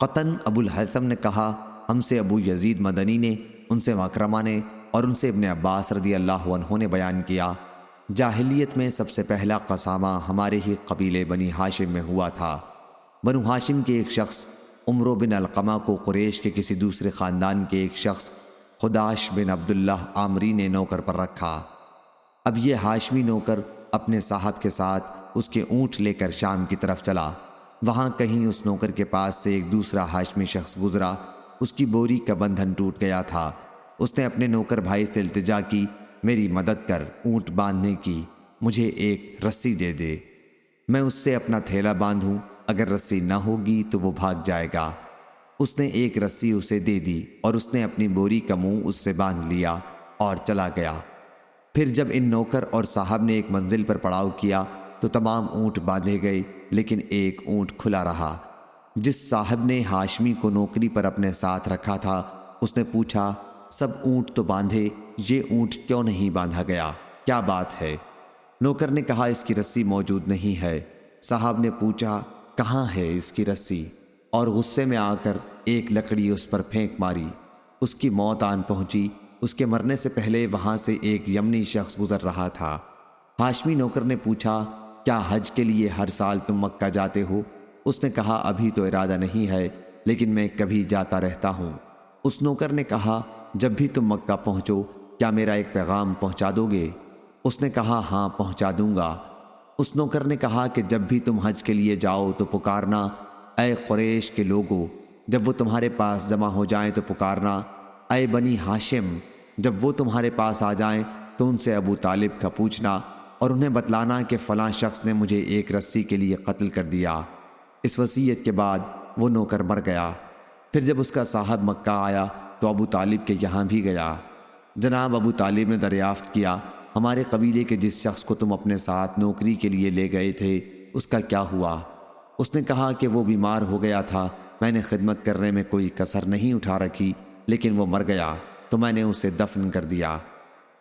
قطن ابو الحیثم نے کہا، ہم سے ابو یزید مدنی نے، ان سے مکرمہ نے اور ان سے ابن عباس رضی اللہ عنہ نے بیان کیا، جاہلیت میں سب سے پہلا قسامہ ہمارے ہی قبیلے بنی ہاشم میں ہوا تھا۔ بنو ہاشم کے ایک شخص عمرو بن علقمہ کو قریش کے کسی دوسرے خاندان کے ایک شخص خداش بن عبداللہ عامری نے نوکر پر رکھا۔ اب یہ ہاشمی نوکر اپنے صاحب کے ساتھ اس کے اونٹ لے کر شام کی طرف چلا۔ وہاں کہیں اس نوکر کے پاس سے ایک دوسرا ہاشمی شخص گزرا، اس کی بوری کا بندھن ٹوٹ گیا تھا۔ اس نے اپنے نوکر بھائی سے التجا کی، میری مدد کر اونٹ باندھنے کی، مجھے ایک رسی دے دے، میں اس سے اپنا تھیلا باندھوں، اگر رسی نہ ہوگی تو وہ بھاگ جائے گا۔ اس نے ایک رسی اسے دے دی اور اس نے اپنی بوری کا منہ اس سے باندھ لیا اور چلا گیا۔ پھر جب ان نوکر اور صاحب نے ایک منزل پر پڑاؤ کیا تو تمام اونٹ باندھے گئے، لیکن ایک اونٹ کھلا رہا۔ جس صاحب نے ہاشمی کو نوکری پر اپنے ساتھ رکھا تھا، اس نے پوچھا، سب اونٹ تو باندھے، یہ اونٹ کیوں نہیں باندھا گیا؟ کیا بات ہے؟ نوکر نے کہا، اس کی رسی موجود نہیں ہے۔ صاحب نے پوچھا، کہاں ہے اس کی رسی؟ اور غصے میں آ کر ایک لکڑی اس پر پھینک ماری۔ اس کی موت آن پہنچی۔ اس کے مرنے سے پہلے وہاں سے ایک یمنی شخص گزر رہا تھا۔ ہاشمی نوکر نے پوچھا، کیا حج کے لیے ہر سال تم مکہ جاتے ہو؟ اس نے کہا، ابھی تو ارادہ نہیں ہے، لیکن میں کبھی جاتا رہتا ہوں۔ اس نوکر نے کہا، جب بھی تم مکہ پہنچو کیا میرا ایک پیغام پہنچا دو گے؟ اس نے کہا، ہاں پہنچا دوں گا۔ اس نوکر نے کہا کہ جب بھی تم حج کے لیے جاؤ تو پکارنا، اے قریش کے لوگو، جب وہ تمہارے پاس جمع ہو جائیں تو پکارنا، اے بنی ہاشم، جب وہ تمہارے پاس آ جائیں تو ان سے ابو طالب کا پوچھنا اور انہیں بتلانا کہ فلاں شخص نے مجھے ایک رسی کے لیے قتل کر دیا۔ اس وصیت کے بعد وہ نوکر مر گیا۔ پھر جب اس کا صاحب مکہ آیا تو ابو طالب کے یہاں بھی گیا۔ جناب ابو طالب نے دریافت کیا، ہمارے قبیلے کے جس شخص کو تم اپنے ساتھ نوکری کے لیے لے گئے تھے، اس کا کیا ہوا؟ اس نے کہا کہ وہ بیمار ہو گیا تھا، میں نے خدمت کرنے میں کوئی کسر نہیں اٹھا رکھی، لیکن وہ مر گیا تو میں نے اسے دفن کر دیا۔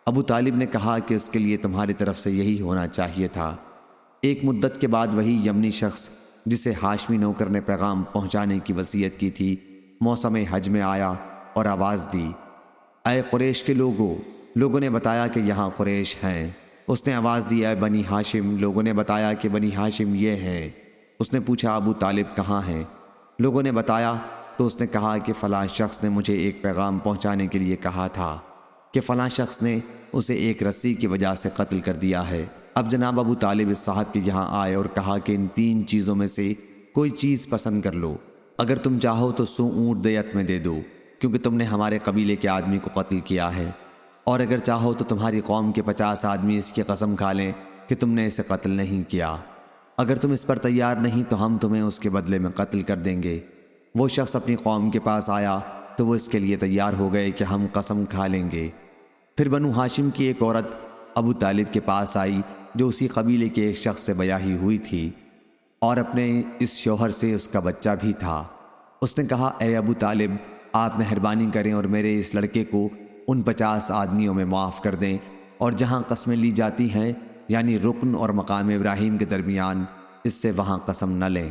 ابو طالب نے کہا کہ اس کے لیے تمہاری طرف سے یہی ہونا چاہیے تھا۔ ایک مدت کے بعد وہی یمنی شخص جسے ہاشمی نوکر نے پیغام پہنچانے کی وصیت کی تھی، موسم حج میں آیا اور آواز دی، اے قریش کے لوگوں، لوگوں نے بتایا کہ یہاں قریش ہیں۔ اس نے آواز دی، اے بنی ہاشم، لوگوں نے بتایا کہ بنی ہاشم یہ ہیں۔ اس نے پوچھا، ابو طالب کہاں ہیں؟ لوگوں نے بتایا تو اس نے کہا کہ فلاں شخص نے مجھے ایک پیغام پہنچانے کے لیے کہا تھا کہ فلاں شخص نے اسے ایک رسی کی وجہ سے قتل کر دیا ہے۔ اب جناب ابو طالب اس صاحب کے یہاں آئے اور کہا کہ ان 3 چیزوں میں سے کوئی چیز پسند کر لو، اگر تم چاہو تو 100 اونٹ دیت میں دے دو، کیونکہ تم نے ہمارے قبیلے کے آدمی کو قتل کیا ہے، اور اگر چاہو تو تمہاری قوم کے 50 آدمی اس کی قسم کھا لیں کہ تم نے اسے قتل نہیں کیا۔ اگر تم اس پر تیار نہیں تو ہم تمہیں اس کے بدلے میں قتل کر دیں گے۔ وہ شخص اپنی قوم کے پاس آیا تو وہ اس کے لیے تیار ہو گئے کہ ہم قسم کھا لیں گے۔ پھر بنو ہاشم کی ایک عورت ابو طالب کے پاس آئی جو اسی قبیلے کے ایک شخص سے بیاہی ہوئی تھی اور اپنے اس شوہر سے اس کا بچہ بھی تھا۔ اس نے کہا، اے ابو طالب، آپ مہربانی کریں اور میرے اس لڑکے کو ان 50 آدمیوں میں معاف کر دیں، اور جہاں قسمیں لی جاتی ہیں یعنی رکن اور مقام ابراہیم کے درمیان، اس سے وہاں قسم نہ لیں۔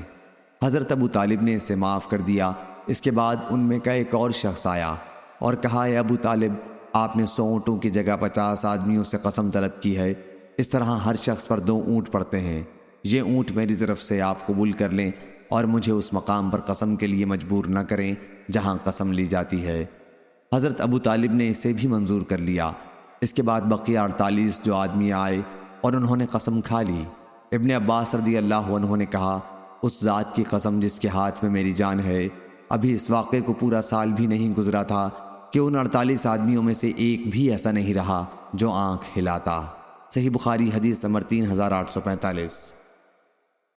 حضرت ابو طالب نے اسے معاف کر دیا۔ اس کے بعد ان میں کا ایک اور شخص آیا اور کہا، اے ابو طالب، آپ نے 100 اونٹوں کی جگہ 50 آدمیوں سے قسم طلب کی ہے، اس طرح ہر شخص پر 2 اونٹ پڑتے ہیں، یہ اونٹ میری طرف سے آپ قبول کر لیں اور مجھے اس مقام پر قسم کے لیے مجبور نہ کریں جہاں قسم لی جاتی ہے۔ حضرت ابو طالب نے اسے بھی منظور کر لیا۔ اس کے بعد بقیہ 48 جو آدمی آئے اور انہوں نے قسم کھا لی۔ ابن عباس رضی اللہ عنہ نے کہا، اس ذات کی قسم جس کے ہاتھ میں میری جان ہے، ابھی اس واقعے کو پورا سال بھی نہیں گزرا تھا کہ ان 48 آدمیوں میں سے ایک بھی ایسا نہیں رہا جو آنکھ ہلاتا۔ صحیح بخاری حدیث نمبر 3845۔